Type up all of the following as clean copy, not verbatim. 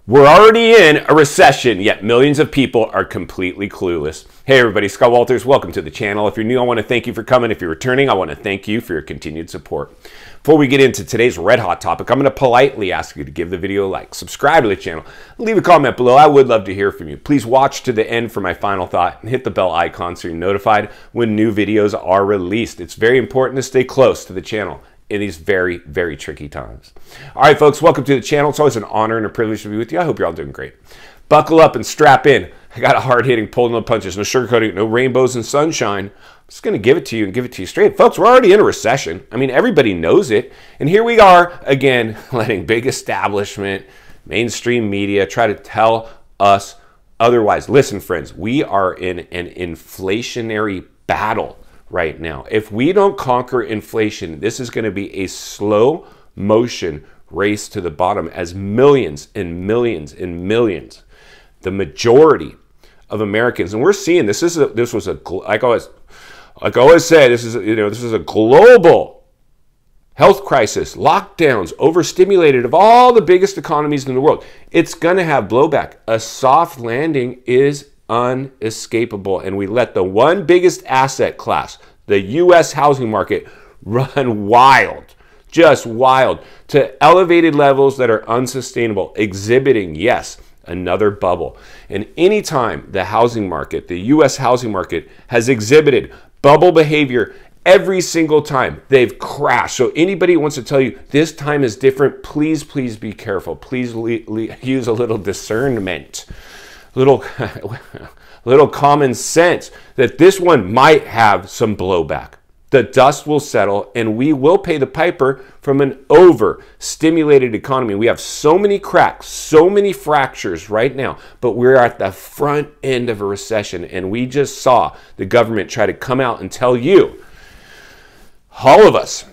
We're already in a recession, yet millions of people are completely clueless. Hey everybody, Scott Walters, welcome to the channel. If you're new, I want to thank you for coming. If you're returning, I want to thank you for your continued support. Before we get into today's red hot topic, I'm going to politely ask you to give the video a like, subscribe to the channel, leave a comment below. I would love to hear from you. Please watch to the end for my final thought and hit the bell icon so you're notified when new videos are released. It's very important to stay close to the channel in these very, very tricky times. All right, folks, welcome to the channel. It's always an honor and a privilege to be with you. I hope you're all doing great. Buckle up and strap in. I got a hard-hitting, pull no punches, no sugarcoating, no rainbows and sunshine. I'm just going to give it to you and give it to you straight. Folks, we're already in a recession. I mean, everybody knows it. And here we are, again, letting big establishment, mainstream media try to tell us otherwise. Listen, friends, we are in an inflationary battle right now. If we don't conquer inflation, this is going to be a slow motion race to the bottom as millions and millions and millions, the majority of Americans, and we're seeing this. This was a like I always say, this is a global health crisis, lockdowns, overstimulated of all the biggest economies in the world. It's going to have blowback. A soft landing is unescapable, and we let the one biggest asset class, the U.S. housing market, run wild, just wild, to elevated levels that are unsustainable, exhibiting, yes, another bubble. And anytime the housing market, the U.S. housing market, has exhibited bubble behavior, every single time they've crashed. So anybody who wants to tell you this time is different, please, please be careful. Please use a little discernment, little common sense that this one might have some blowback. The dust will settle and we will pay the piper from an overstimulated economy. We have so many cracks, so many fractures right now, but we're at the front end of a recession, and we just saw the government try to come out and tell you, all of us,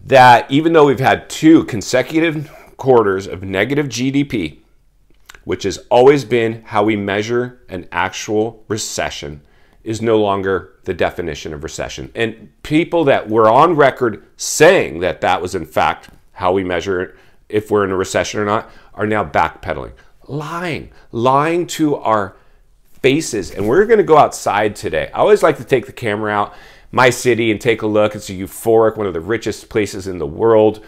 that even though we've had 2 consecutive quarters of negative GDP, which has always been how we measure an actual recession, is no longer the definition of recession. And people that were on record saying that that was in fact how we measure if we're in a recession or not are now backpedaling, lying to our faces. And we're going to go outside today. I always like to take the camera out my city and take a look. It's a euphoric, one of the richest places in the world,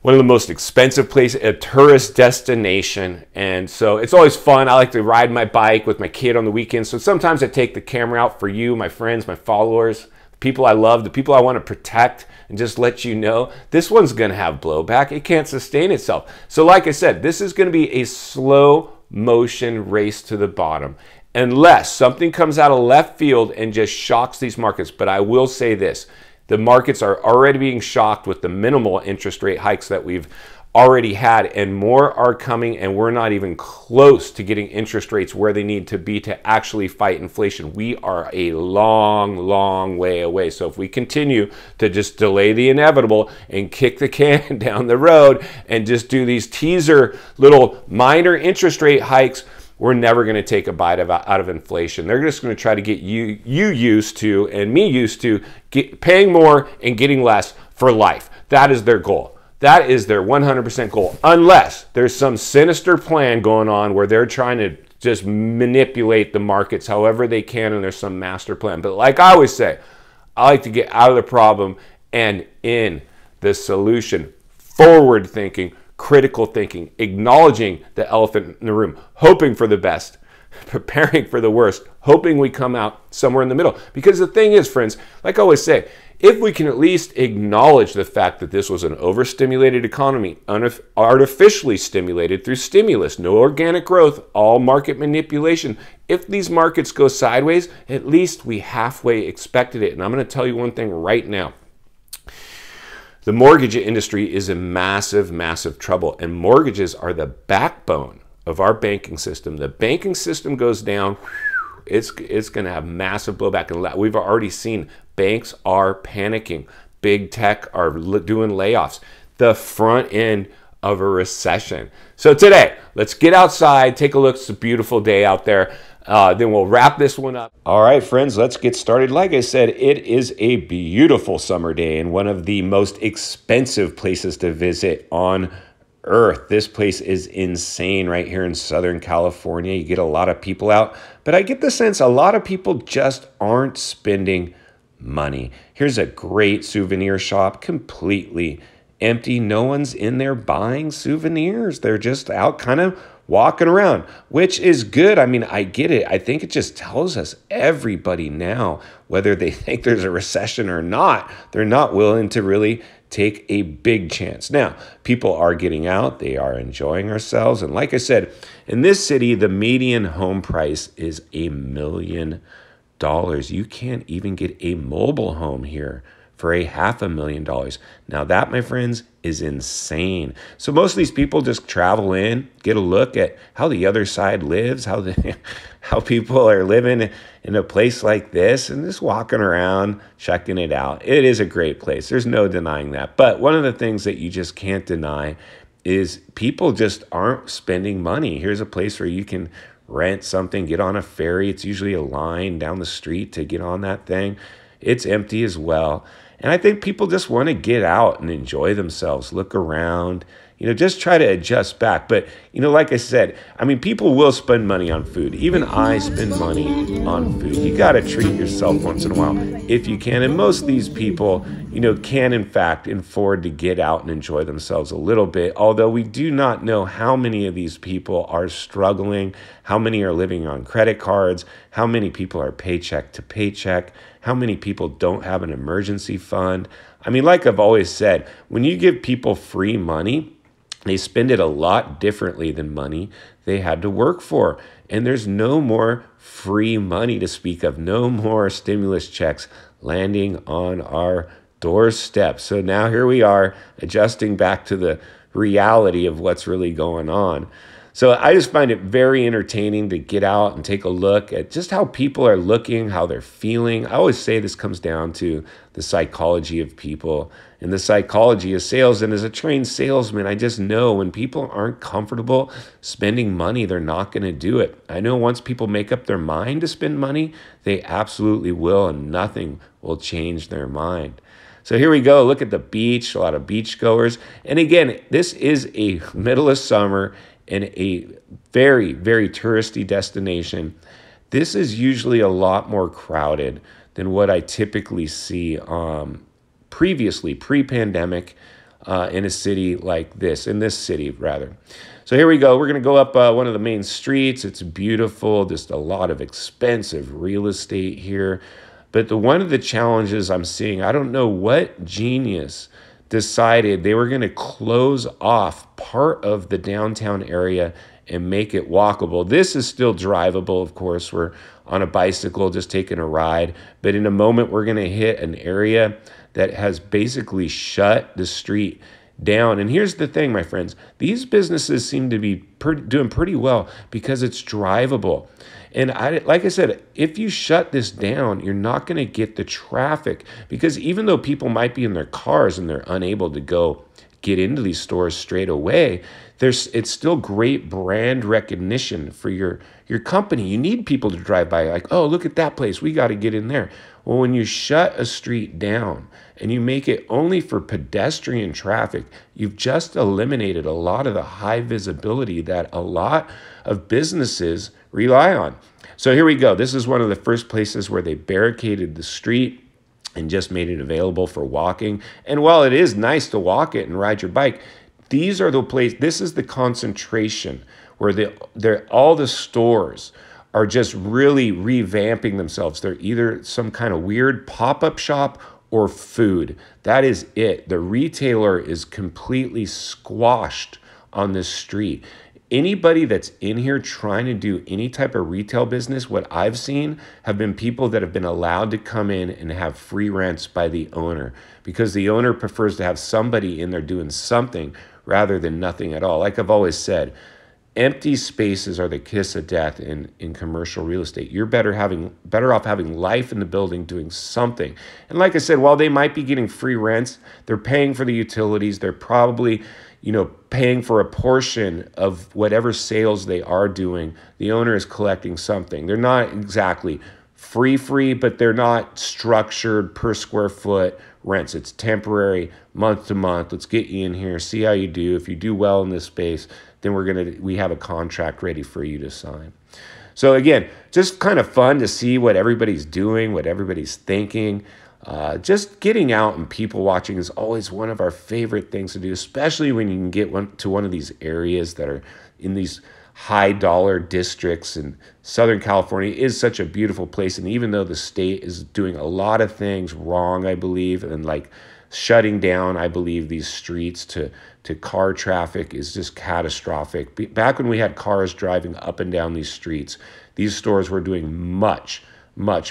one of the most expensive places, a tourist destination. And so it's always fun. I like to ride my bike with my kid on the weekends. So sometimes I take the camera out for you, my friends, my followers, the people I love, the people I want to protect, and just let you know this one's going to have blowback. It can't sustain itself. So like I said, this is going to be a slow motion race to the bottom, unless something comes out of left field and just shocks these markets. But I will say this. The markets are already being shocked with the minimal interest rate hikes that we've already had, and more are coming, and we're not even close to getting interest rates where they need to be to actually fight inflation. We are a long, long way away. So if we continue to just delay the inevitable and kick the can down the road and just do these teaser little minor interest rate hikes, we're never going to take a bite out of inflation. They're just going to try to get you used to, and me used to, paying more and getting less for life. That is their goal. That is their 100% goal, unless there's some sinister plan going on where they're trying to just manipulate the markets however they can, and there's some master plan. But like I always say, I like to get out of the problem and in the solution. Forward thinking, critical thinking, acknowledging the elephant in the room, hoping for the best, preparing for the worst, hoping we come out somewhere in the middle. Because the thing is, friends, like I always say, if we can at least acknowledge the fact that this was an overstimulated economy, artificially stimulated through stimulus, no organic growth, all market manipulation, if these markets go sideways, at least we halfway expected it. And I'm going to tell you one thing right now. The mortgage industry is in massive, massive trouble, and mortgages are the backbone of our banking system. The banking system goes down, it's going to have massive blowback. And we've already seen banks are panicking. Big tech are doing layoffs. The front end of a recession. So today, let's get outside, take a look. It's a beautiful day out there. Then we'll wrap this one up. All right, friends, let's get started. Like I said, it is a beautiful summer day and one of the most expensive places to visit on earth. This place is insane right here in Southern California. You get a lot of people out, but I get the sense a lot of people just aren't spending money. Here's a great souvenir shop, completely empty. No one's in there buying souvenirs. They're just out kind of walking around, which is good. I mean, I get it. I think it just tells us everybody now, whether they think there's a recession or not, they're not willing to really take a big chance. Now, people are getting out. They are enjoying ourselves. And like I said, in this city, the median home price is $1 million. You can't even get a mobile home here for $500,000. Now that, my friends, is insane. So most of these people just travel in, get a look at how the other side lives, how people are living in a place like this, and just walking around, checking it out. It is a great place. There's no denying that. But one of the things that you just can't deny is people just aren't spending money. Here's a place where you can rent something, get on a ferry. It's usually a line down the street to get on that thing. It's empty as well. And I think people just want to get out and enjoy themselves, look around, just try to adjust back. But, like I said, I mean, people will spend money on food. Even I spend money on food. You got to treat yourself once in a while if you can. And most of these people, can in fact afford to get out and enjoy themselves a little bit. Although we do not know how many of these people are struggling, how many are living on credit cards, how many people are paycheck to paycheck, how many people don't have an emergency fund. I mean, like I've always said, when you give people free money, they spend it a lot differently than money they had to work for. And there's no more free money to speak of, no more stimulus checks landing on our doorstep. So now here we are adjusting back to the reality of what's really going on. So I just find it very entertaining to get out and take a look at just how people are looking, how they're feeling. I always say this comes down to the psychology of people and the psychology of sales. And as a trained salesman, I just know when people aren't comfortable spending money, they're not going to do it. I know once people make up their mind to spend money, they absolutely will, and nothing will change their mind. So here we go. Look at the beach, a lot of beach goers. And again, this is a middle of summer in a very, very touristy destination. This is usually a lot more crowded than what I typically see previously, pre-pandemic, in a city like this, in this city rather. So here we go. We're going to go up one of the main streets. It's beautiful, just a lot of expensive real estate here. But one of the challenges I'm seeing, I don't know what genius decided they were going to close off part of the downtown area and make it walkable. This is still drivable, of course. We're on a bicycle just taking a ride. But in a moment, we're going to hit an area that has basically shut the street down. And here's the thing, my friends. These businesses seem to be doing pretty well because it's drivable. And like I said, if you shut this down, you're not going to get the traffic, because even though people might be in their cars and they're unable to go get into these stores straight away, it's still great brand recognition for your company. You need people to drive by like, oh, look at that place. We got to get in there. Well, when you shut a street down and you make it only for pedestrian traffic, you've just eliminated a lot of the high visibility that a lot of businesses rely on. So here we go. This is one of the first places where they barricaded the street and just made it available for walking. And while it is nice to walk it and ride your bike, these are the places, this is the concentration where all the stores are just really revamping themselves. They're either some kind of weird pop-up shop or food. That is it. The retailer is completely squashed on this street. Anybody that's in here trying to do any type of retail business, what I've seen have been people that have been allowed to come in and have free rents by the owner, because the owner prefers to have somebody in there doing something rather than nothing at all. Like I've always said, empty spaces are the kiss of death in commercial real estate. You're better off having life in the building doing something. And like I said, while they might be getting free rents, they're paying for the utilities. They're probably paying for a portion of whatever sales they are doing. The owner is collecting something. They're not exactly free, but they're not structured per square foot rents. It's temporary, month to month. Let's get you in here, see how you do. If you do well in this space, then we have a contract ready for you to sign. So again, just kind of fun to see what everybody's doing, what everybody's thinking. Just getting out and people watching is always one of our favorite things to do, especially when you can get to one of these areas that are in these high dollar districts. And Southern California is such a beautiful place. And even though the state is doing a lot of things wrong, I believe, and like shutting down, I believe, these streets to car traffic is just catastrophic. Back when we had cars driving up and down these streets, these stores were doing much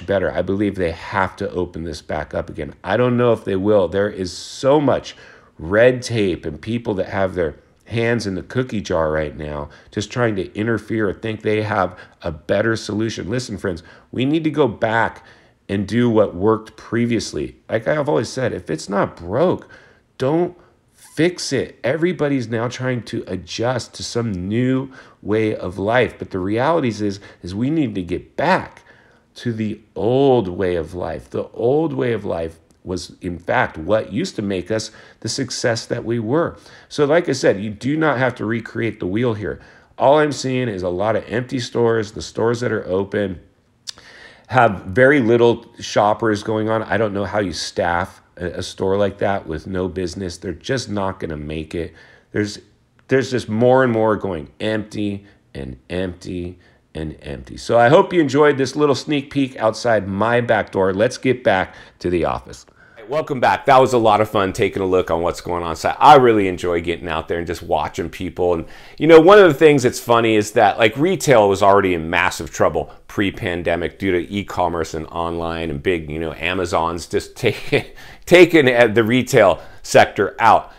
better. I believe they have to open this back up again. I don't know if they will. There is so much red tape and people that have their hands in the cookie jar right now, just trying to interfere or think they have a better solution. Listen, friends, we need to go back and do what worked previously. Like I've always said, if it's not broke, don't fix it. Everybody's now trying to adjust to some new way of life. But the reality is we need to get back to the old way of life. The old way of life was, in fact, what used to make us the success that we were. So like I said, you do not have to recreate the wheel here. All I'm seeing is a lot of empty stores. The stores that are open have very little shoppers going on. I don't know how you staff a store like that with no business. They're just not going to make it. There's just more and more going empty and empty and empty. So I hope you enjoyed this little sneak peek outside my back door. Let's get back to the office. Welcome back. That was a lot of fun taking a look on what's going on. So I really enjoy getting out there and just watching people. And you know, one of the things that's funny is that like retail was already in massive trouble pre-pandemic due to e-commerce and online and big, you know, Amazon's just taking the retail sector out.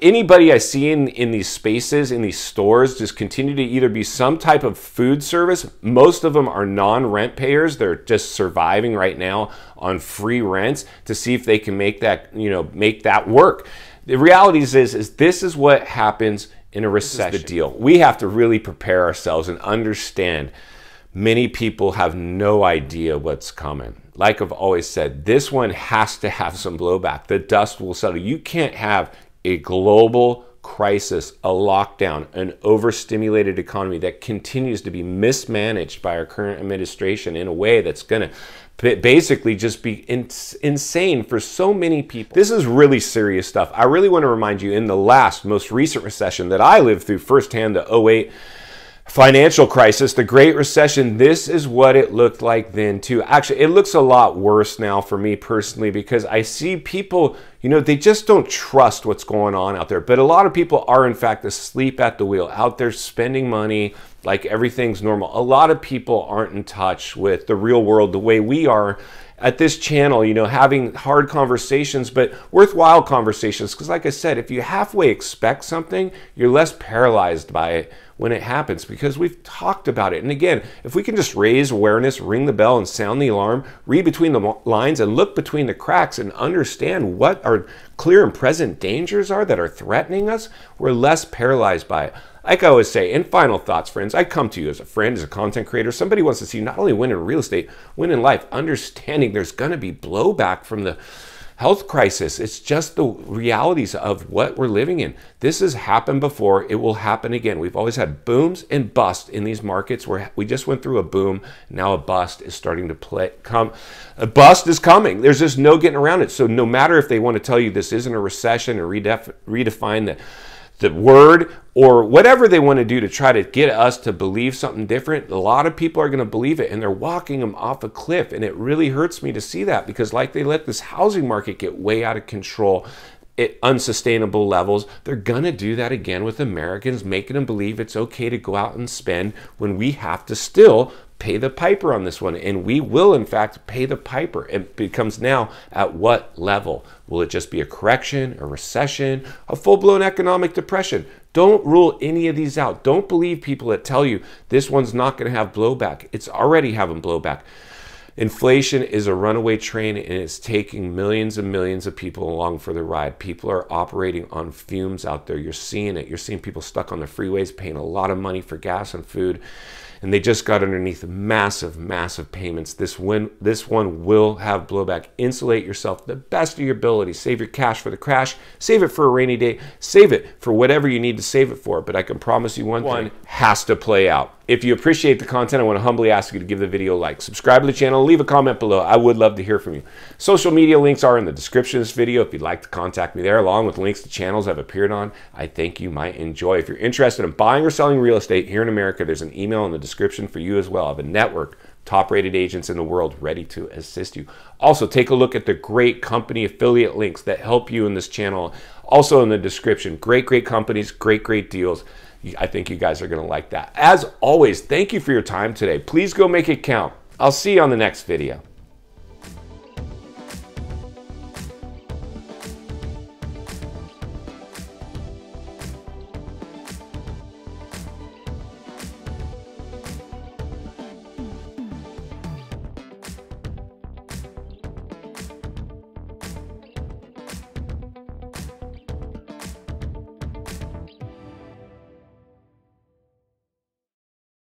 Anybody I see in these spaces, in these stores, just continue to either be some type of food service. Most of them are non-rent payers. They're just surviving right now on free rents to see if they can make that, you know, make that work. The reality is this is what happens in a recession. This is the deal. We have to really prepare ourselves and understand many people have no idea what's coming. Like I've always said, this one has to have some blowback. The dust will settle. You can't have a global crisis, a lockdown, an overstimulated economy that continues to be mismanaged by our current administration in a way that's going to basically just be insane for so many people. This is really serious stuff. I really want to remind you, in the most recent recession that I lived through firsthand, the 2008 financial crisis, the Great Recession, this is what it looked like then too. Actually, it looks a lot worse now for me personally, because I see people, you know, they just don't trust what's going on out there. But a lot of people are in fact asleep at the wheel, out there spending money like everything's normal. A lot of people aren't in touch with the real world the way we are at this channel, you know, having hard conversations, but worthwhile conversations. Because like I said, if you halfway expect something, you're less paralyzed by it when it happens, because we've talked about it. And again, if we can just raise awareness, ring the bell and sound the alarm, read between the lines and look between the cracks and understand what our clear and present dangers are that are threatening us, we're less paralyzed by it. Like I always say, in final thoughts, friends, I come to you as a friend, as a content creator. Somebody wants to see you not only win in real estate, win in life, understanding there's going to be blowback from the health crisis. It's just the realities of what we're living in. This has happened before. It will happen again. We've always had booms and busts in these markets where we just went through a boom. Now a bust is starting to come. A bust is coming. There's just no getting around it. So no matter if they want to tell you this isn't a recession or redefine the word or whatever they want to do to try to get us to believe something different, a lot of people are going to believe it, and they're walking them off a cliff. And it really hurts me to see that, because like they let this housing market get way out of control at unsustainable levels, they're going to do that again with Americans, making them believe it's okay to go out and spend when we have to still pay the piper on this one. And we will, in fact, pay the piper. It becomes now at what level? Will it just be a correction, a recession, a full-blown economic depression? Don't rule any of these out. Don't believe people that tell you this one's not going to have blowback. It's already having blowback. Inflation is a runaway train, and it's taking millions and millions of people along for the ride. People are operating on fumes out there. You're seeing it. You're seeing people stuck on the freeways, paying a lot of money for gas and food. and they just got underneath massive, massive payments. This one will have blowback. Insulate yourself to the best of your ability. Save your cash for the crash. Save it for a rainy day. Save it for whatever you need to save it for. But I can promise you one thing has to play out. If you appreciate the content, I want to humbly ask you to give the video a like, subscribe to the channel, leave a comment below. I would love to hear from you. Social media links are in the description of this video if you'd like to contact me there, along with links to channels I've appeared on I think you might enjoy. If you're interested in buying or selling real estate here in America, there's an email in the description for you as well. I have a network of top-rated agents in the world ready to assist you. Also, take a look at the great company affiliate links that help you in this channel. Also in the description, great companies, great deals. I think you guys are going to like that. As always, thank you for your time today. Please go make it count. I'll see you on the next video.